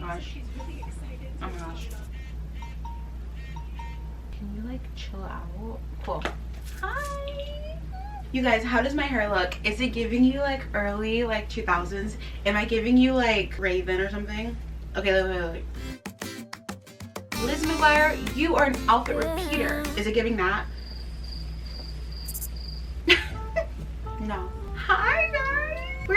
gosh. Oh my gosh. Can you like chill out? Cool. Hi. You guys, how does my hair look? Is it giving you like early like 2000s? Am I giving you like Raven or something? Okay, wait. Liz McGuire, you are an outfit repeater. Is it giving that? No. Hi guys.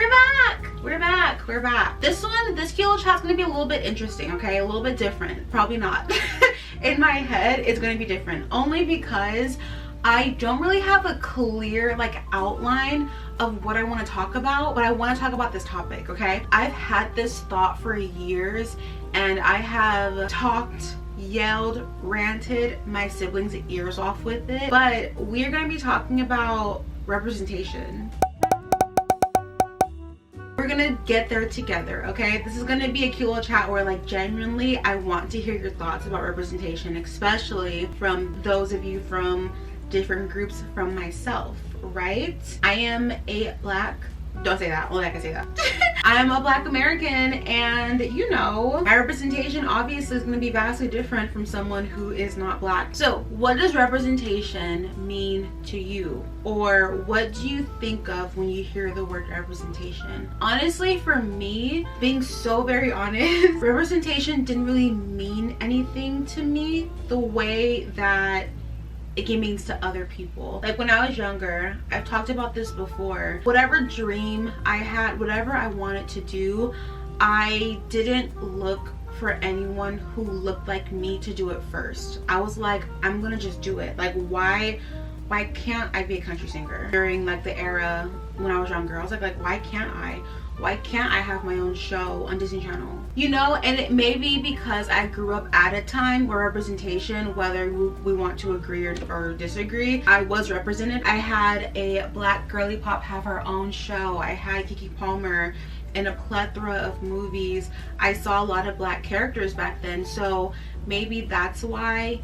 We're back. This kilo chat's gonna be a little bit interesting, okay? A little bit different. Probably not. In my head, it's gonna be different. Only because I don't really have a clear like outline of what I want to talk about, but I want to talk about this topic, okay? I've had this thought for years, and I have talked, yelled, ranted my siblings' ears off with it, but we're gonna be talking about representation. We're gonna get there together, okay? This is gonna be a cute little chat where like genuinely I want to hear your thoughts about representation, especially from those of you from different groups from myself, right? I am a black, don't say that, only I can say that. I'm a black American, and you know, my representation obviously is going to be vastly different from someone who is not black. So what does representation mean to you? Or what do you think of when you hear the word representation? Honestly, for me, being so very honest, representation didn't really mean anything to me the way that it means to other people. Like when I was younger, I've talked about this before, whatever dream I had, whatever I wanted to do, I didn't look for anyone who looked like me to do it first. I was like, I'm gonna just do it. Like why can't I be a country singer? During like the era when I was younger, I was like why can't I? Why can't I have my own show on Disney Channel? You know, and it may be because I grew up at a time where representation, whether we want to agree or disagree, I was represented. I had a black girly pop have her own show. I had Kiki Palmer in a plethora of movies. I saw a lot of black characters back then, so maybe that's why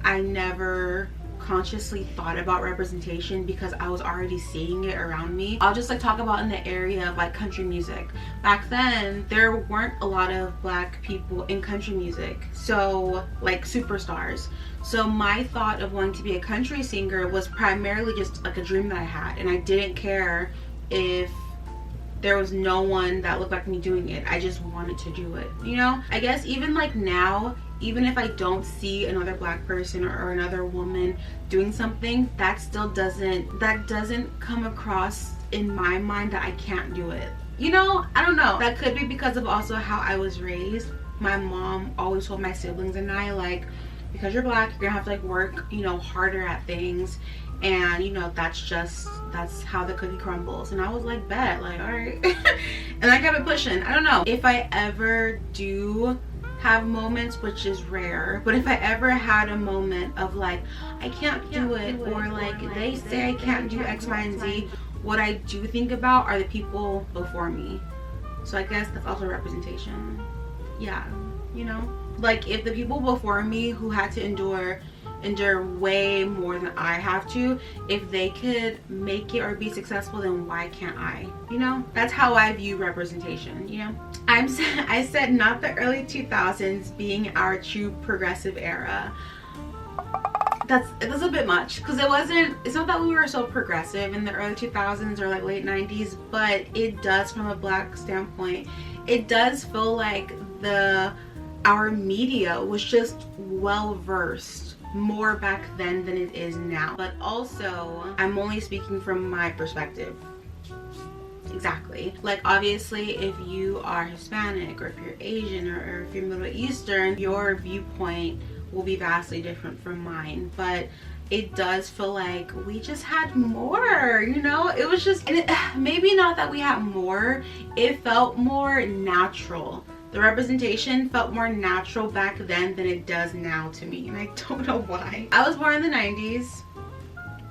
I never consciously thought about representation, because I was already seeing it around me. I'll just like talk about in the area of like country music. Back then there weren't a lot of black people in country music, so like superstars. So my thought of wanting to be a country singer was primarily just like a dream that I had, and I didn't care if there was no one that looked like me doing it. I just wanted to do it, you know? I guess even like now, even if I don't see another black person or another woman doing something, that still doesn't come across in my mind that I can't do it. You know, I don't know. That could be because of also how I was raised. My mom always told my siblings and I, like, because you're black, you're gonna have to like work, you know, harder at things, and you know, that's how the cookie crumbles. And I was like, bet, like, all right. And I kept it pushing. I don't know if I ever do have moments, which is rare, but if I ever had a moment of like I can't do it, or like they say I can't do X, Y, and Z, what I do think about are the people before me. So I guess that's also representation. Yeah, you know, like if the people before me who had to endure way more than I have to, if they could make it or be successful, then why can't I? You know, that's how I view representation, you know? I said not the early 2000s being our true progressive era. That's a bit much, because it's not that we were so progressive in the early 2000s or like late 90s, but it does, from a black standpoint, it does feel like our media was just well versed more back then than it is now. But also, I'm only speaking from my perspective. Exactly. Like obviously if you are Hispanic, or if you're Asian, or if you're Middle Eastern, your viewpoint will be vastly different from mine. But it does feel like we just had more, you know? It was just, and maybe not that we had more, it felt more natural. The representation felt more natural back then than it does now to me, and I don't know why. I was born in the 90s.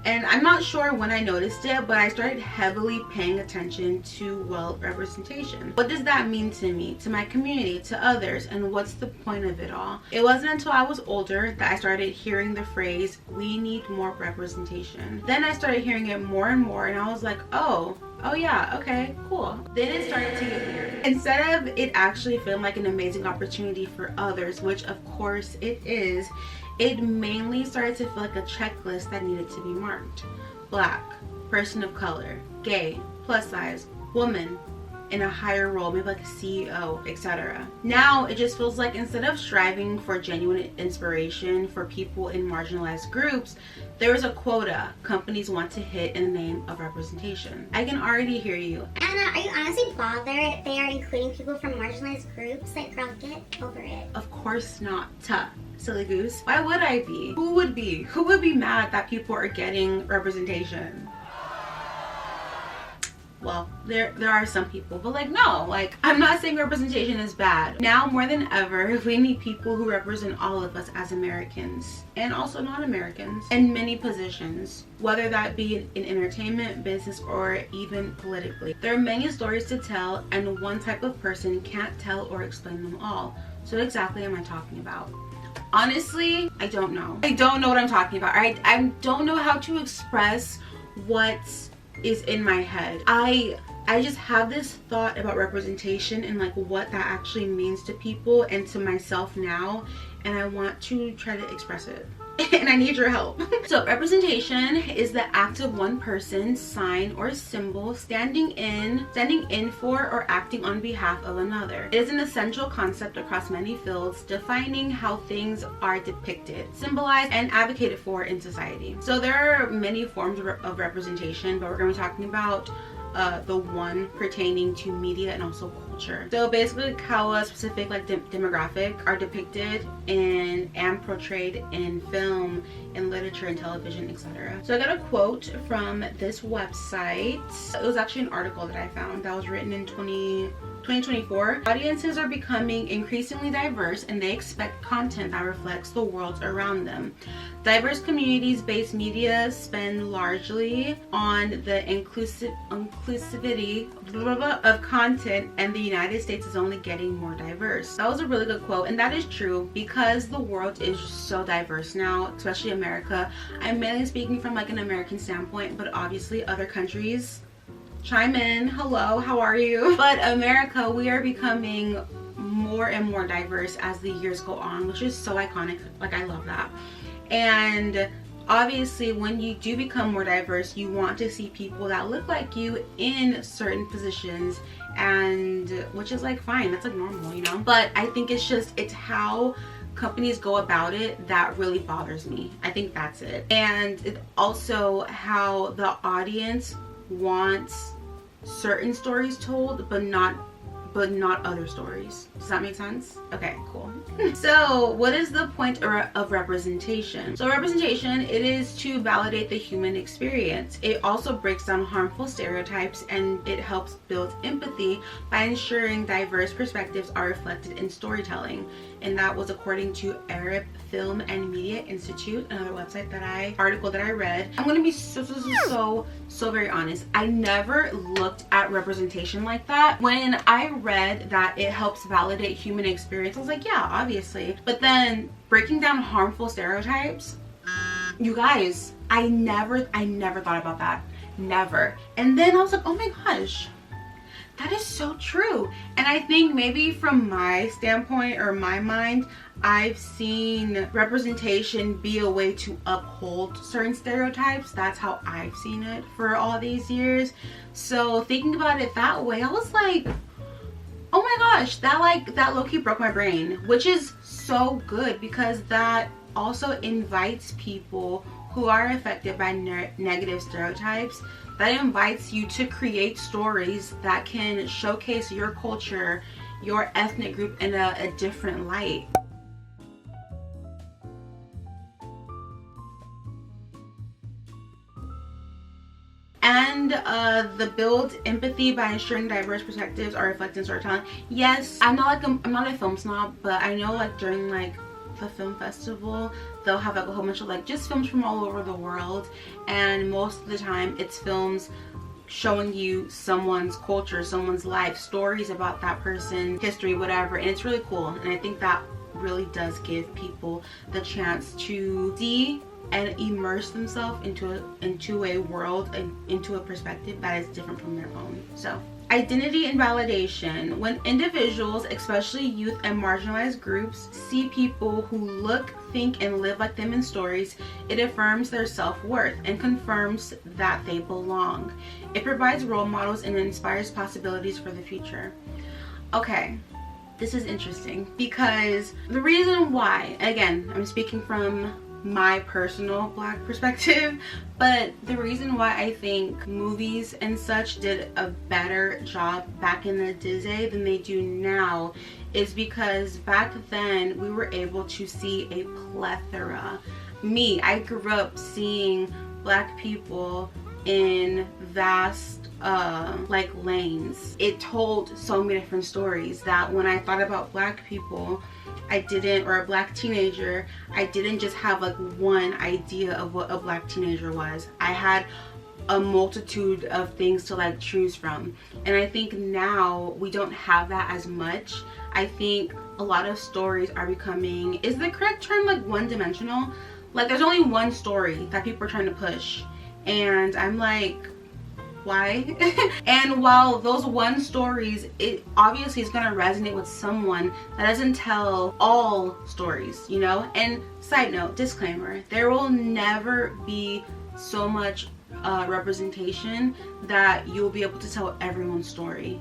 And I'm not sure when I noticed it, but I started heavily paying attention to, well, representation. What does that mean to me, to my community, to others, and what's the point of it all? It wasn't until I was older that I started hearing the phrase, we need more representation. Then I started hearing it more and more, and I was like, oh yeah, okay, cool. Then it started to get weird. Instead of it actually feeling like an amazing opportunity for others, which of course it is, it mainly started to feel like a checklist that needed to be marked. Black, person of color, gay, plus size, woman, in a higher role, maybe like a CEO, etc. Now it just feels like instead of striving for genuine inspiration for people in marginalized groups, there is a quota companies want to hit in the name of representation. I can already hear you. Anna, are you honestly bothered they are including people from marginalized groups? Like, girl, get over it. Of course not. Silly goose. Why would I be? Who would be? Who would be mad that people are getting representation? Well, there are some people, but like, no, like, I'm not saying representation is bad. Now more than ever, we need people who represent all of us as Americans and also non-Americans in many positions, whether that be in entertainment, business, or even politically. There are many stories to tell, and one type of person can't tell or explain them all. So what exactly am I talking about? Honestly, I don't know. I don't know what I'm talking about. I don't know how to express what is in my head. I just have this thought about representation and like what that actually means to people and to myself now, and I want to try to express it. And I need your help. So representation is the act of one person, sign, or symbol standing in for or acting on behalf of another. It is an essential concept across many fields, defining how things are depicted, symbolized, and advocated for in society. So there are many forms of representation, but we're going to be talking about the one pertaining to media and also culture. So basically how a specific like demographic are depicted in and portrayed in film, in literature, and television, etc. So I got a quote from this website. It was actually an article that I found that was written in 2024. Audiences are becoming increasingly diverse, and they expect content that reflects the world around them. Diverse communities-based media spend largely on the inclusivity of content, and the United States is only getting more diverse. That was a really good quote, and that is true because the world is so diverse now, especially America. I'm mainly speaking from like an American standpoint, but obviously other countries chime in. Hello, how are you? But America, we are becoming more and more diverse as the years go on, which is so iconic. Like, I love that. And obviously when you do become more diverse, you want to see people that look like you in certain positions, and which is like fine, that's like normal, you know. But I think it's how companies go about it that really bothers me. I think that's it. And it also how the audience wants certain stories told but not other stories. Does that make sense? Okay, cool. So what is the point of representation? So representation, it is to validate the human experience. It also breaks down harmful stereotypes, and it helps build empathy by ensuring diverse perspectives are reflected in storytelling. And that was according to Arab Film and Media Institute, another website article that I read. I'm gonna be so very honest. I never looked at representation like that. When I read that it helps validate human experience, I was like, yeah, obviously. But then breaking down harmful stereotypes, you guys, I never thought about that. Never. And then I was like, oh my gosh, that is so true. And I think maybe from my standpoint or my mind, I've seen representation be a way to uphold certain stereotypes. That's how I've seen it for all these years. So thinking about it that way, I was like, oh my gosh, that low-key broke my brain, which is so good because that also invites people who are affected by negative stereotypes. That invites you to create stories that can showcase your culture, your ethnic group in a different light. And the build empathy by ensuring diverse perspectives are reflected in storytelling. Yes, I'm not a film snob, but I know like during like the film festival, they'll have like a whole bunch of like just films from all over the world, and most of the time it's films showing you someone's culture, someone's life, stories about that person, history, whatever, and it's really cool. And I think that really does give people the chance to see and immerse themselves into a world and into a perspective that is different from their own. So, identity and validation. When individuals, especially youth and marginalized groups, see people who look, think, and live like them in stories, it affirms their self-worth and confirms that they belong. It provides role models and inspires possibilities for the future. Okay, this is interesting because the reason why, again, I'm speaking from my personal Black perspective, but the reason why I think movies and such did a better job back in the day than they do now is because back then we were able to see a plethora. I grew up seeing Black people in vast like lanes. It told so many different stories that when I thought about Black people, or a Black teenager, I didn't just have like one idea of what a Black teenager was. I had a multitude of things to like choose from. And I think now we don't have that as much. I think a lot of stories are becoming, is the correct term like one-dimensional? Like there's only one story that people are trying to push. And I'm like, why? And while those one stories, it obviously is going to resonate with someone that doesn't tell all stories, you know? And side note, disclaimer, there will never be so much representation that you'll be able to tell everyone's story.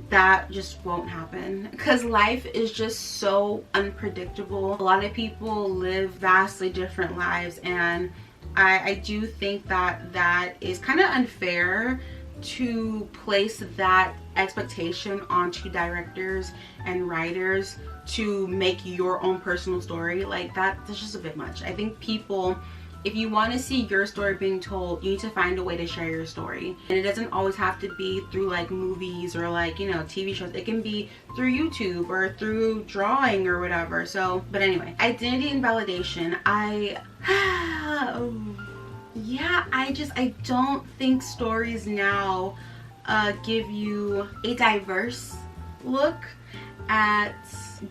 That just won't happen because life is just so unpredictable. A lot of people live vastly different lives, and I do think that is kind of unfair to place that expectation onto directors and writers to make your own personal story. Like that's just a bit much. I think people, if you want to see your story being told, you need to find a way to share your story. And it doesn't always have to be through like movies or like, you know, TV shows. It can be through YouTube or through drawing or whatever. So, but anyway, identity and validation. Yeah, I don't think stories now give you a diverse look at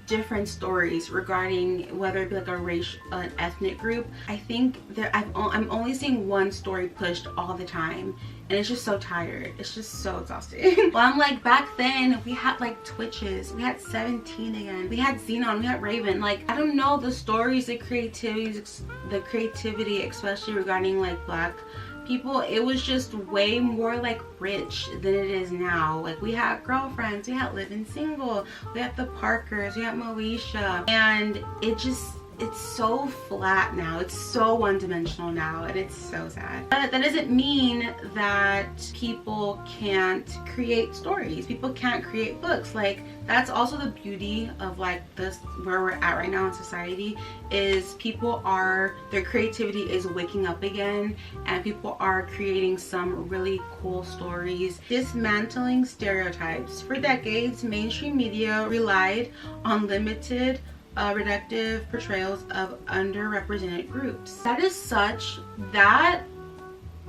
different stories regarding whether it be like a race, an ethnic group. I think that I'm only seeing one story pushed all the time, and it's just so tired. It's just so exhausting. Well, I'm like, back then we had like Twitches, we had 17 again, we had Xenon, we had Raven. Like, I don't know, the stories, the creativity, especially regarding like Black people, it was just way more like rich than it is now. Like we had Girlfriends, we had Living Single, we had the Parkers, we had Moesha, and it's so flat now. It's so one-dimensional now, and it's so sad. But that doesn't mean that people can't create stories. People can't create books. Like, that's also the beauty of like this, where we're at right now in society, is their creativity is waking up again, and people are creating some really cool stories. Dismantling stereotypes. For decades, mainstream media relied on limited reductive portrayals of underrepresented groups. That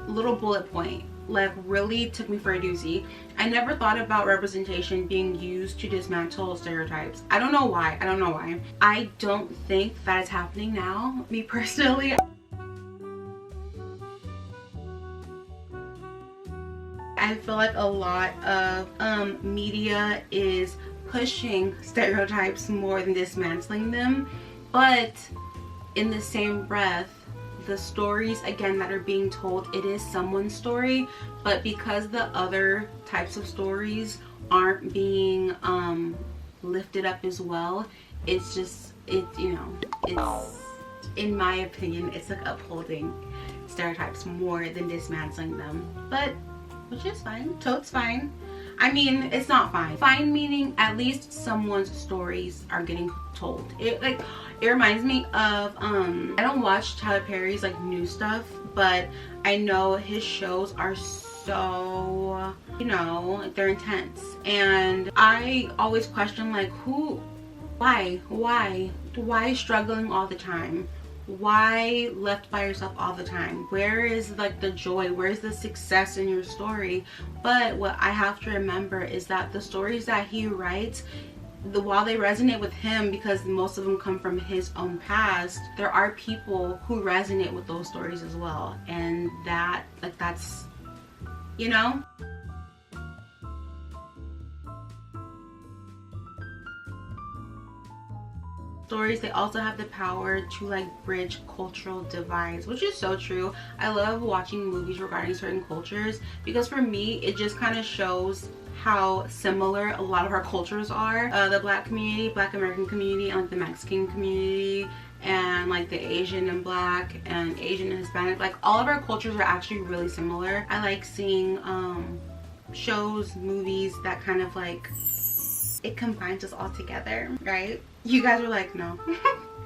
little bullet point like really took me for a doozy. I never thought about representation being used to dismantle stereotypes. I don't know why. I don't think that is happening now, me personally. I feel like a lot of media is pushing stereotypes more than dismantling them, but in the same breath, the stories again that are being told, it is someone's story, but because the other types of stories aren't being lifted up as well, it's in my opinion, it's like upholding stereotypes more than dismantling them, but which is fine. Totes fine. I mean, it's not fine. Fine meaning at least someone's stories are getting told. It reminds me of I don't watch Tyler Perry's like new stuff, but I know his shows are so, you know, like they're intense, and I always question like who Why struggling all the time? Why left by yourself all the time? Where is like the joy? Where's the success in your story? But what I have to remember is that the stories that he writes, while they resonate with him because most of them come from his own past, there are people who resonate with those stories as well. And that, like, that's, you know? Stories, they also have the power to like bridge cultural divides, which is so true. I love watching movies regarding certain cultures because for me it just kind of shows how similar a lot of our cultures are. The Black community, Black American community, and like the Mexican community, and like the Asian and Black and Asian and Hispanic, like all of our cultures are actually really similar. I like seeing shows, movies that kind of like, it combines us all together, right? You guys are like, no.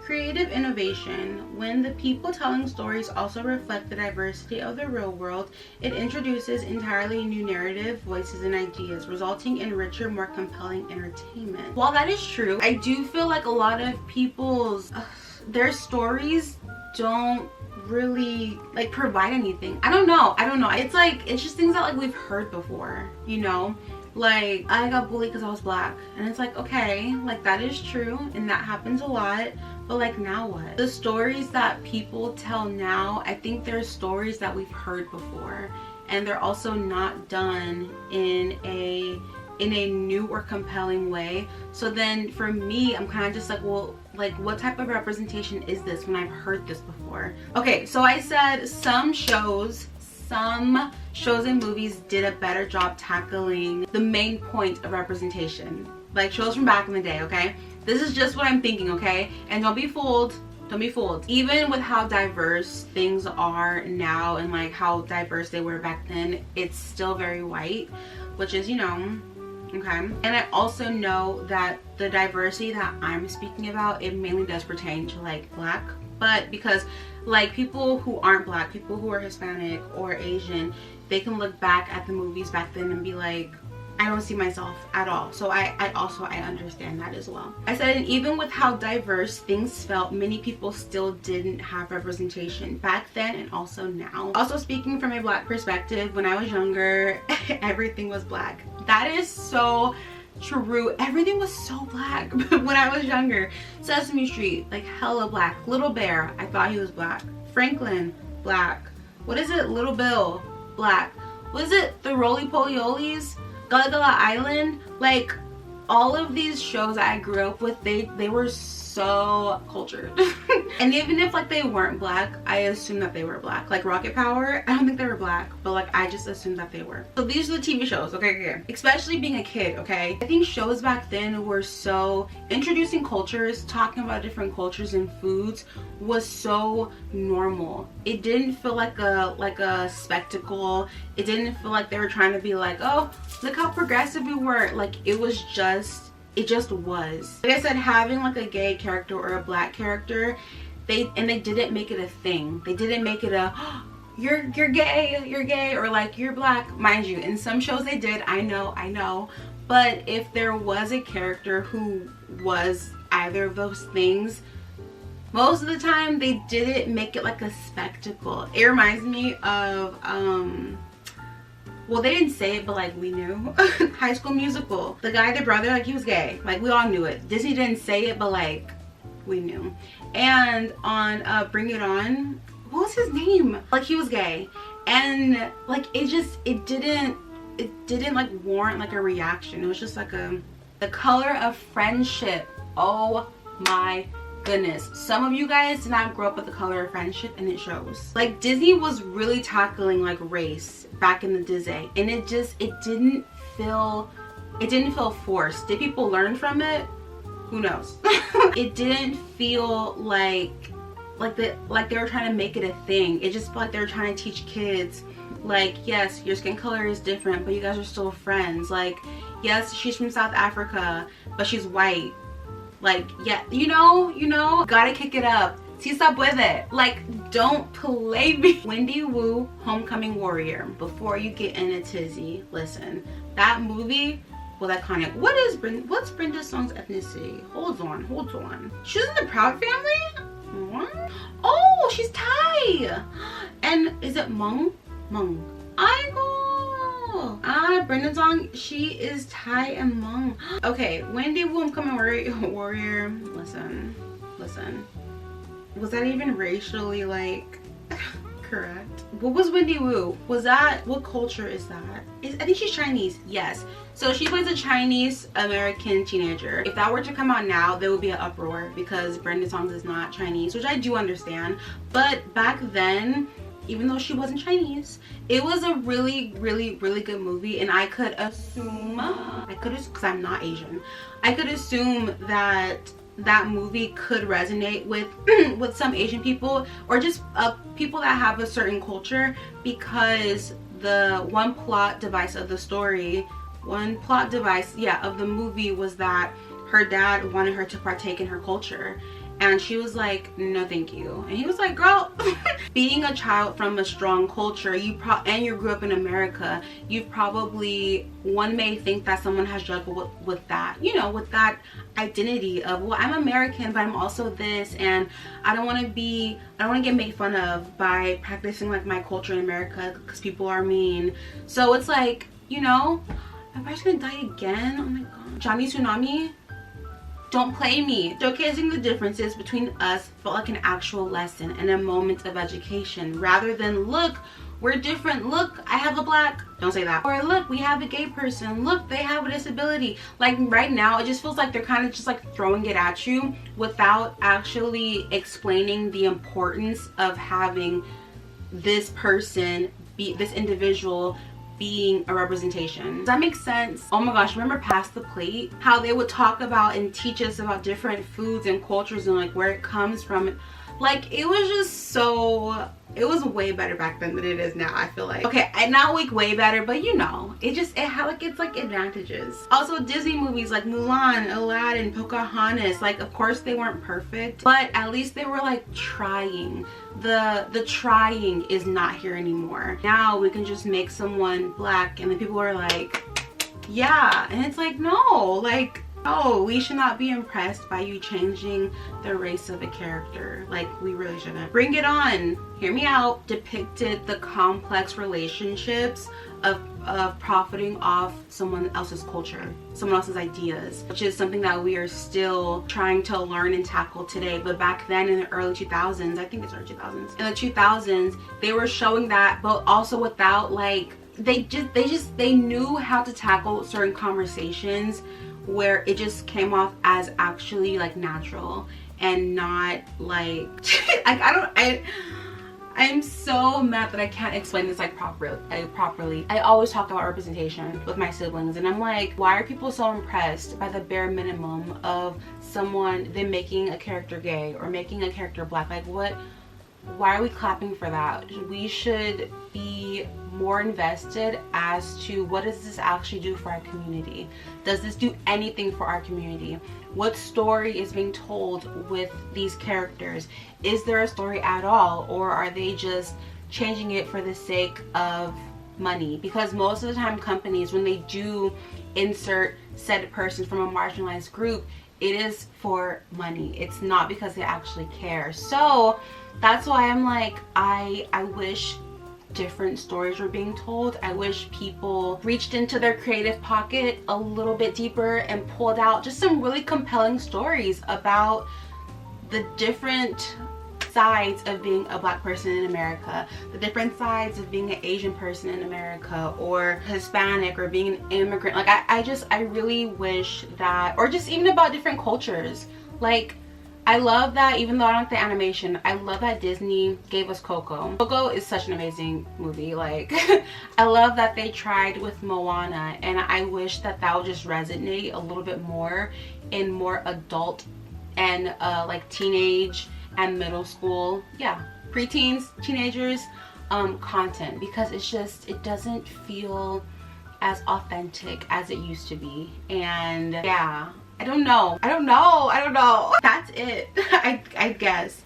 Creative innovation. When the people telling stories also reflect the diversity of the real world, it introduces entirely new narrative, voices, and ideas, resulting in richer, more compelling entertainment. While that is true, I do feel like a lot of people's their stories don't really like provide anything. I don't know. It's like, it's just things that like we've heard before, you know? Like, I got bullied because I was Black, and it's like, okay, like that is true and that happens a lot, but like now what? The stories that people tell now, I think they're stories that we've heard before, and they're also not done in a new or compelling way. So then for me, I'm kind of just like, well, like what type of representation is this when I've heard this before? Okay, so I said some shows and movies did a better job tackling the main point of representation, like shows from back in the day. Okay, this is just what I'm thinking, okay? And don't be fooled, even with how diverse things are now and like how diverse they were back then, it's still very white, which is, you know, okay? And I also know that the diversity that I'm speaking about, it mainly does pertain to like Black, but because like people who aren't Black, people who are Hispanic or Asian, they can look back at the movies back then and be like, I don't see myself at all. So I understand that as well. I said, and even with how diverse things felt, many people still didn't have representation back then and also now. Also, speaking from a Black perspective, when I was younger, everything was Black. That is so true. Everything was so Black when I was younger. Sesame Street, like hella Black. Little Bear, I thought he was Black. Franklin, Black. What is it? Little Bill, Black. What is it? The Roly-Poly-Olies? Gullah Gullah Island? Like all of these shows that I grew up with, they were so cultured. And even if like they weren't Black, I assumed that they were Black. Like Rocket Power, I don't think they were Black, but like I just assumed that they were. So these are the TV shows, okay? Especially being a kid, okay? I think shows back then were so, introducing cultures, talking about different cultures and foods was so normal. It didn't feel like a spectacle. It didn't feel like they were trying to be like, oh, look how progressive we were. Like it was just, it just was. Like I said, having like a gay character or a Black character, they didn't make it a thing. They didn't make it a, oh, you're gay, or like you're Black. Mind you, in some shows they did, I know. But if there was a character who was either of those things, most of the time they didn't make it like a spectacle. It reminds me of well, they didn't say it, but like we knew. High School Musical. The guy, the brother, like he was gay. Like we all knew it. Disney didn't say it, but like we knew. And on Bring It On, what was his name? Like he was gay. And like it didn't like warrant like a reaction. It was just like the color of friendship. Oh my goodness, some of you guys did not grow up with the color of friendship, and it shows. Like Disney was really tackling like race back in the Disney, and it didn't feel forced. Did people learn from it? Who knows? It didn't feel like they were trying to make it a thing. It just felt like they were trying to teach kids, like, yes, your skin color is different, but you guys are still friends. Like, yes, she's from South Africa, but she's white. Like, yeah, you know, gotta kick it up. Si se puede. Like, don't play me. Wendy Wu, Homecoming Warrior. Before you get in a tizzy, listen, that movie was iconic. What's Brenda Song's ethnicity? Hold on. She's in the Proud family? What? Oh, she's Thai. And is it Hmong? I go. Brenda Song, she is Thai and Hmong. Okay, Wendy Wu, Homecoming Warrior. Listen. Was that even racially like correct? What was Wendy Wu? What culture is that? I think she's Chinese. Yes. So she plays a Chinese American teenager. If that were to come out now, there would be an uproar because Brenda Song is not Chinese, which I do understand. But back then, even though she wasn't Chinese, it was a really good movie, and I could assume, because I'm not Asian, I could assume that that movie could resonate with with some Asian people, or just people that have a certain culture, because the one plot device of the movie was that her dad wanted her to partake in her culture, and she was like, no thank you. And he was like, girl, being a child from a strong culture, and you grew up in America, you've probably, one may think that someone has struggled with that, you know, with that identity of, well, I'm American, but I'm also this, and I don't want to get made fun of by practicing like my culture in America because people are mean. So it's like, you know, am I just gonna die again? Oh my god. Johnny Tsunami, don't play me. Showcasing the differences between us felt like an actual lesson and a moment of education, rather than, look, we're different, look, I have a black, don't say that, or look, we have a gay person, look, they have a disability. Like right now, it just feels like they're kind of just like throwing it at you without actually explaining the importance of having this person, this individual, being a representation. Does that make sense? Oh my gosh, remember Pass the Plate? How they would talk about and teach us about different foods and cultures and like where it comes from. Like, it was just so, it was way better back then than it is now, I feel like. Okay, not like way better, but you know, it had like, it's like advantages. Also, Disney movies like Mulan, Aladdin, Pocahontas, like of course they weren't perfect, but at least they were like trying. The trying is not here anymore. Now we can just make someone black and then people are like, yeah, and it's like, no, like, oh, we should not be impressed by you changing the race of a character. Like, we really shouldn't. Bring It On, hear me out, depicted the complex relationships of profiting off someone else's culture, someone else's ideas, which is something that we are still trying to learn and tackle today. But back then in the early 2000s, I think it's early 2000s, in the 2000s, they were showing that, but also without like, they knew how to tackle certain conversations where it just came off as actually like natural and not like I'm so mad that I can't explain this like properly. I always talk about representation with my siblings, and I'm like, why are people so impressed by the bare minimum of them making a character gay or making a character black? Like, what? Why are we clapping for that? We should be more invested as to, what does this actually do for our community? Does this do anything for our community? What story is being told with these characters? Is there a story at all, or are they just changing it for the sake of money? Because most of the time companies, when they do insert said person from a marginalized group, it is for money. It's not because they actually care. So that's why I'm like, I wish different stories were being told. I wish people reached into their creative pocket a little bit deeper and pulled out just some really compelling stories about the different sides of being a black person in America, the different sides of being an Asian person in America, or Hispanic, or being an immigrant. Like, I really wish that, or just even about different cultures. Like, I love that, even though I don't like the animation, I love that Disney gave us Coco. Coco is such an amazing movie. Like, I love that they tried with Moana, and I wish that would just resonate a little bit more in more adult and like teenage and middle school, yeah, preteens, teenagers content, because it's just, it doesn't feel as authentic as it used to be. And yeah, I don't know. That's it. I guess.